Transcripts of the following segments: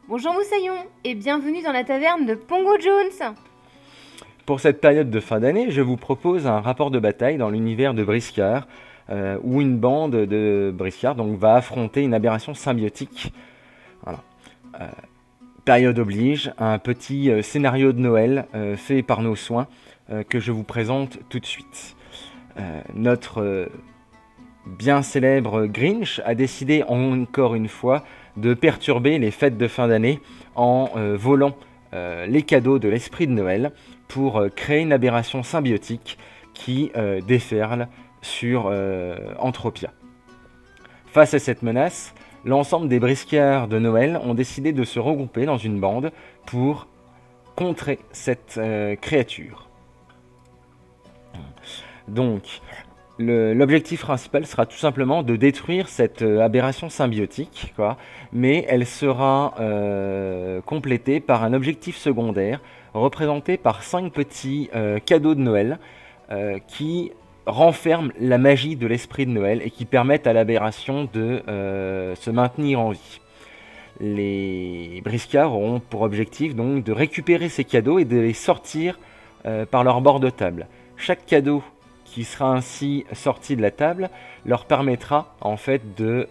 Bonjour Moussaillon et bienvenue dans la taverne de Pongo Jones. Pour cette période de fin d'année, je vous propose un rapport de bataille dans l'univers de Briscard, où une bande de Briscard va affronter une aberration symbiotique. Voilà. Euh, Période oblige, un petit scénario de Noël fait par nos soins que je vous présente tout de suite. Notre bien célèbre Grinch a décidé encore une fois de perturber les fêtes de fin d'année en volant les cadeaux de l'esprit de Noël pour créer une aberration symbiotique qui déferle sur Entropia. Face à cette menace, l'ensemble des briscards de Noël ont décidé de se regrouper dans une bande pour contrer cette créature. Donc, l'objectif principal sera tout simplement de détruire cette aberration symbiotique, mais elle sera complétée par un objectif secondaire représenté par 5 petits cadeaux de Noël qui renferment la magie de l'esprit de Noël et qui permettent à l'aberration de se maintenir en vie. Les briscards auront pour objectif donc de récupérer ces cadeaux et de les sortir par leur bord de table. Chaque cadeau qui sera ainsi sorti de la table leur permettra en fait de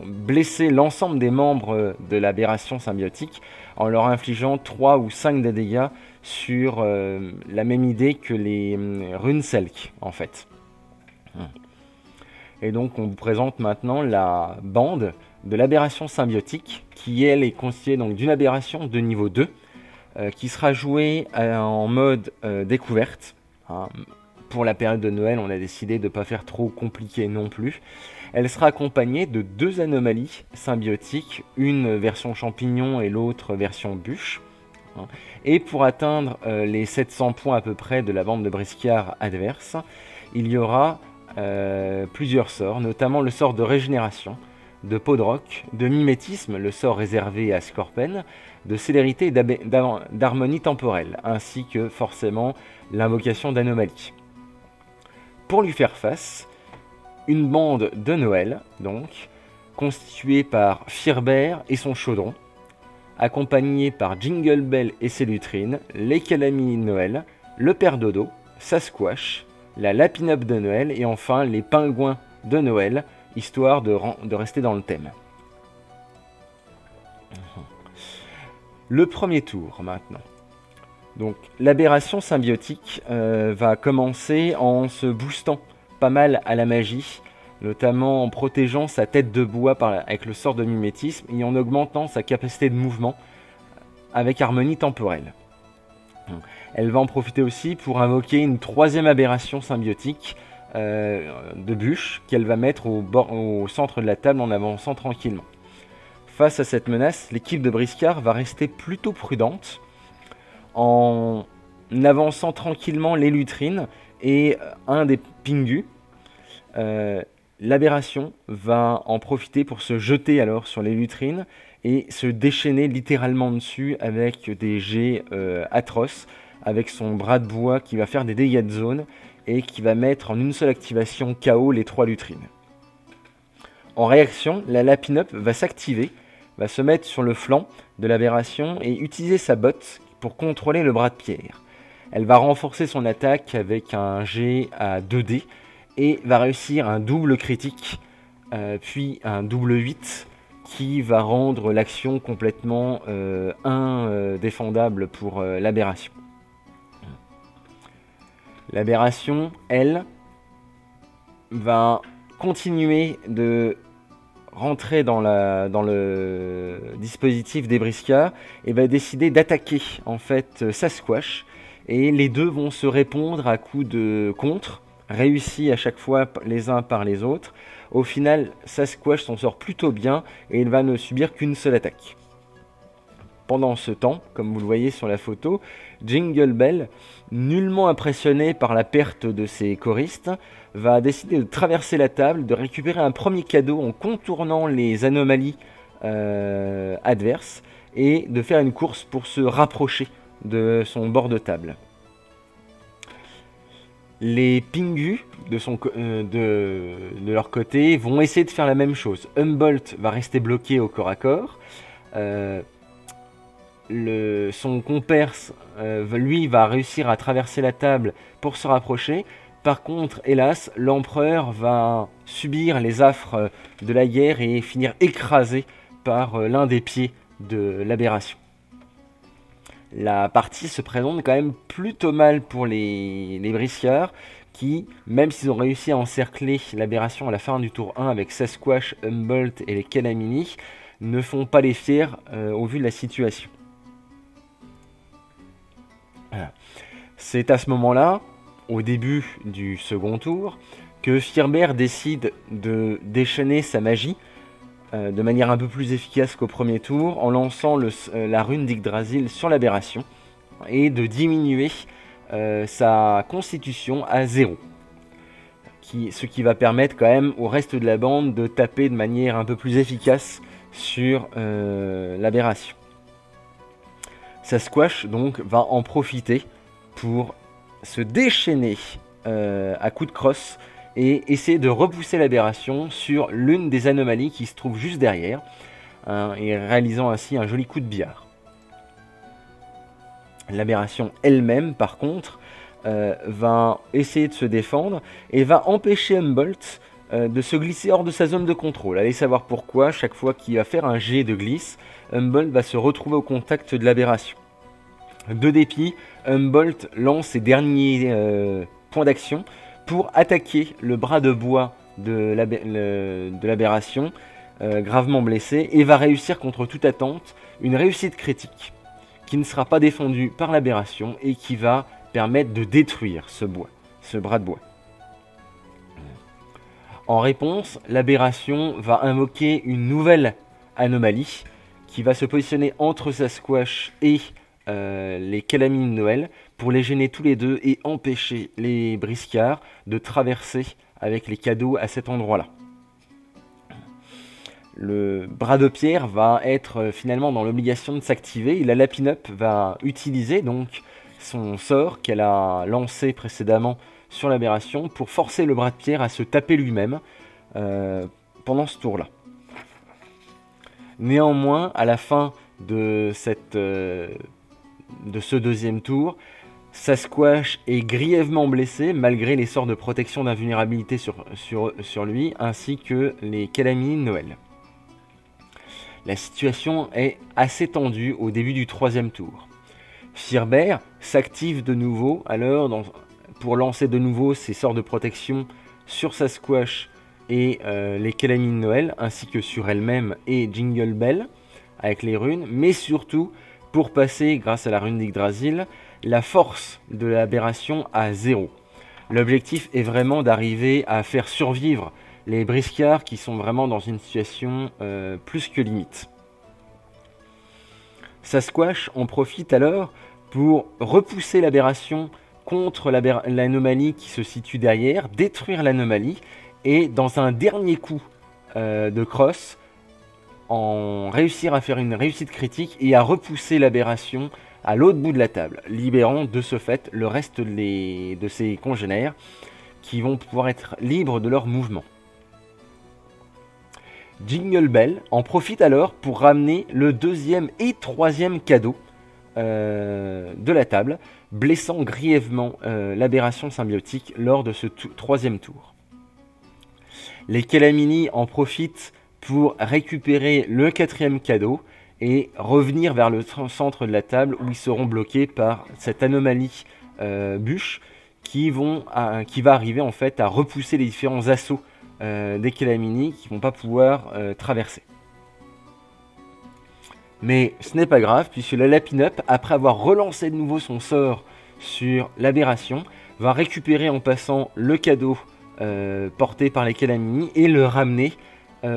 blesser l'ensemble des membres de l'aberration symbiotique en leur infligeant 3 ou 5 de dégâts sur la même idée que les Runeselk en fait. Et donc on vous présente maintenant la bande de l'aberration symbiotique qui elle est constituée d'une aberration de niveau 2 qui sera jouée en mode découverte. Pour la période de Noël, on a décidé de ne pas faire trop compliqué non plus. Elle sera accompagnée de 2 anomalies symbiotiques, une version champignon et l'autre version bûche. Et pour atteindre les 700 points à peu près de la bande de briscards adverse, il y aura plusieurs sorts, notamment le sort de régénération, de peau de roc, de mimétisme, le sort réservé à Scorpen, de célérité et d'harmonie temporelle, ainsi que forcément l'invocation d'anomalie. Pour lui faire face, une bande de Noël, donc, constituée par Firbert et son chaudron, accompagnée par Jingle Bell et ses lutrines, les Calamini de Noël, le Père Dodo, Sasquatch, la Lapin-Up de Noël et enfin les pingouins de Noël, histoire de rester dans le thème. Le premier tour maintenant. Donc l'aberration symbiotique va commencer en se boostant pas mal à la magie, notamment en protégeant sa tête de bois avec le sort de mimétisme et en augmentant sa capacité de mouvement avec harmonie temporelle. Elle va en profiter aussi pour invoquer une 3e aberration symbiotique de bûche qu'elle va mettre au centre de la table en avançant tranquillement. Face à cette menace, l'équipe de Briscard va rester plutôt prudente en avançant tranquillement les lutrines et un des pingus. L'aberration va en profiter pour se jeter alors sur les lutrines et se déchaîner littéralement dessus avec des jets atroces, avec son bras de bois qui va faire des dégâts de zone et qui va mettre en une seule activation KO les 3 lutrines. En réaction, la Lapin-Up va s'activer, va se mettre sur le flanc de l'aberration et utiliser sa botte pour contrôler le bras de pierre. Elle va renforcer son attaque avec un jet à 2D et va réussir un double critique, puis un double 8 qui va rendre l'action complètement indéfendable pour l'aberration. L'aberration, elle, va continuer de rentrer dans le dispositif des briscards et va décider d'attaquer en fait Sasquatch, et les deux vont se répondre à coups de contre réussis à chaque fois les uns par les autres. Au final, Sasquatch s'en sort plutôt bien et il va ne subir qu'une seule attaque. Pendant ce temps, comme vous le voyez sur la photo, Jingle Bell, nullement impressionné par la perte de ses choristes, va décider de traverser la table, de récupérer un premier cadeau en contournant les anomalies adverses et de faire une course pour se rapprocher de son bord de table. Les Pingu, de leur côté, vont essayer de faire la même chose. Humboldt va rester bloqué au corps à corps. Son compère, lui, va réussir à traverser la table pour se rapprocher. Par contre, hélas, l'empereur va subir les affres de la guerre et finir écrasé par l'un des pieds de l'aberration. La partie se présente quand même plutôt mal pour les briscards qui, même s'ils ont réussi à encercler l'aberration à la fin du tour 1 avec Sasquatch, Humboldt et les Calamini, ne font pas les fiers au vu de la situation. Voilà. C'est à ce moment-là, au début du second tour, que Firbert décide de déchaîner sa magie de manière un peu plus efficace qu'au premier tour en lançant la rune d'Yggdrasil sur l'aberration et de diminuer sa constitution à 0. Ce qui va permettre quand même au reste de la bande de taper de manière un peu plus efficace sur l'aberration. Sasquatch donc va en profiter pour se déchaîner à coups de crosse et essayer de repousser l'aberration sur l'une des anomalies qui se trouve juste derrière, et réalisant ainsi un joli coup de billard. L'aberration elle-même, par contre, va essayer de se défendre et va empêcher Humboldt de se glisser hors de sa zone de contrôle. Allez savoir pourquoi, chaque fois qu'il va faire un jet de glisse, Humboldt va se retrouver au contact de l'aberration. De dépit, Humboldt lance ses derniers points d'action pour attaquer le bras de bois de l'aberration, gravement blessé, et va réussir contre toute attente une réussite critique qui ne sera pas défendue par l'aberration et qui va permettre de détruire ce bras de bois. En réponse, l'aberration va invoquer une nouvelle anomalie qui va se positionner entre Sasquatch et les Calamini de Noël pour les gêner tous les deux et empêcher les briscards de traverser avec les cadeaux à cet endroit-là. Le bras de pierre va être finalement dans l'obligation de s'activer et la Lapin-Up va utiliser donc son sort qu'elle a lancé précédemment sur l'aberration pour forcer le bras de pierre à se taper lui-même pendant ce tour-là. Néanmoins, à la fin de ce deuxième tour, Sasquatch est grièvement blessé malgré les sorts de protection d'invulnérabilité sur lui, ainsi que les Calamini de Noël. La situation est assez tendue au début du troisième tour. Firbert s'active de nouveau alors pour lancer de nouveau ses sorts de protection sur Sasquatch et les Calamini de Noël, ainsi que sur elle-même et Jingle Bell avec les runes, mais surtout pour passer, grâce à la rune d'Yggdrasil, la force de l'aberration à 0. L'objectif est vraiment d'arriver à faire survivre les briscards qui sont vraiment dans une situation plus que limite. Sasquatch en profite alors pour repousser l'aberration contre l'anomalie qui se situe derrière, détruire l'anomalie et dans un dernier coup de crosse, en réussir à faire une réussite critique et à repousser l'aberration à l'autre bout de la table, libérant de ce fait le reste de ses congénères qui vont pouvoir être libres de leurs mouvements. Jingle Bell en profite alors pour ramener le deuxième et troisième cadeau de la table, blessant grièvement l'aberration symbiotique lors de ce troisième tour. Les Calamini en profitent pour récupérer le quatrième cadeau et revenir vers le centre de la table où ils seront bloqués par cette anomalie bûche qui va arriver en fait à repousser les différents assauts des Calamini qui vont pas pouvoir traverser. Mais ce n'est pas grave puisque la Lapin-Up, après avoir relancé de nouveau son sort sur l'aberration, va récupérer en passant le cadeau porté par les Calamini et le ramener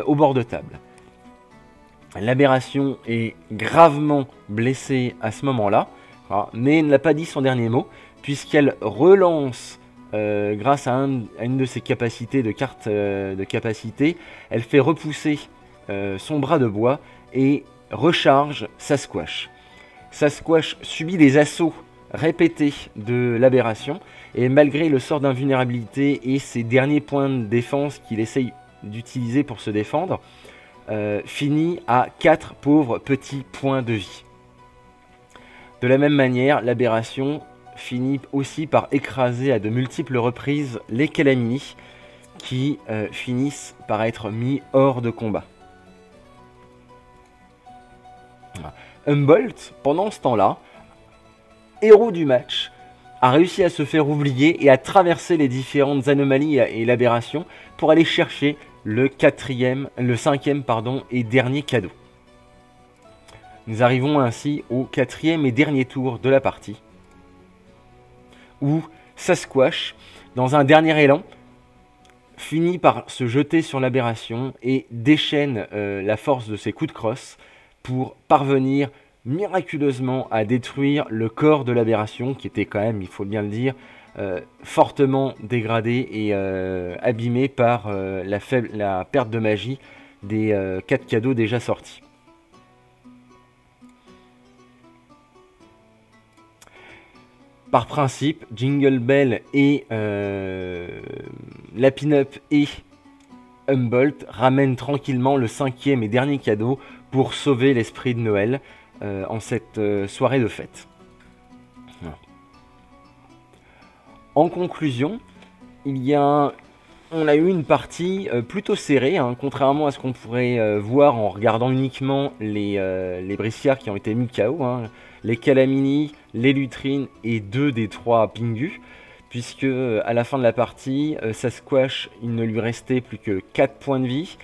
au bord de table. L'aberration est gravement blessée à ce moment-là, mais n'a pas dit son dernier mot, puisqu'elle relance, grâce à une de ses capacités de carte de capacité, elle fait repousser son bras de bois et recharge Sasquatch. Sasquatch subit des assauts répétées de l'aberration, et malgré le sort d'invulnérabilité et ses derniers points de défense qu'il essaye d'utiliser pour se défendre, finit à 4 pauvres petits points de vie. De la même manière, l'aberration finit aussi par écraser à de multiples reprises les Calamini, qui finissent par être mis hors de combat. Humboldt, pendant ce temps-là, héros du match, a réussi à se faire oublier et à traverser les différentes anomalies et l'aberration pour aller chercher le cinquième et dernier cadeau. Nous arrivons ainsi au 4e et dernier tour de la partie, où Sasquatch, dans un dernier élan, finit par se jeter sur l'aberration et déchaîne la force de ses coups de crosse pour parvenir miraculeusement à détruire le corps de l'aberration, qui était quand même, il faut bien le dire, fortement dégradé et abîmé par la perte de magie des 4 cadeaux déjà sortis. Par principe, Jingle Bell et la Pin-Up et Humboldt ramènent tranquillement le 5e et dernier cadeau pour sauver l'esprit de Noël en cette soirée de fête. Voilà. En conclusion, on a eu une partie plutôt serrée, hein, contrairement à ce qu'on pourrait voir en regardant uniquement les Brissiards qui ont été mis KO, hein, les Calamini, les Lutrines et 2 des 3 Pingus, puisque à la fin de la partie, Sasquatch, il ne lui restait plus que 4 points de vie.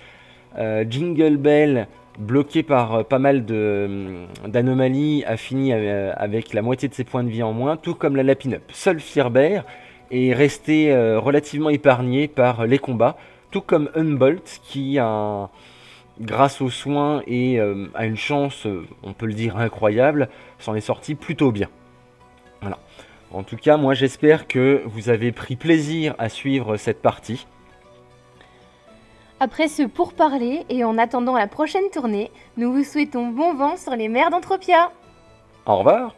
Jingle Bell, bloqué par pas mal d'anomalies, a fini avec la moitié de ses points de vie en moins, tout comme la Lapin-Up. Seul Firebear est resté relativement épargné par les combats, tout comme Humboldt qui grâce aux soins et à une chance, on peut le dire, incroyable, s'en est sorti plutôt bien. Voilà. En tout cas, moi j'espère que vous avez pris plaisir à suivre cette partie. Après ce pourparler et en attendant la prochaine tournée, nous vous souhaitons bon vent sur les mers d'Entropia. Au revoir.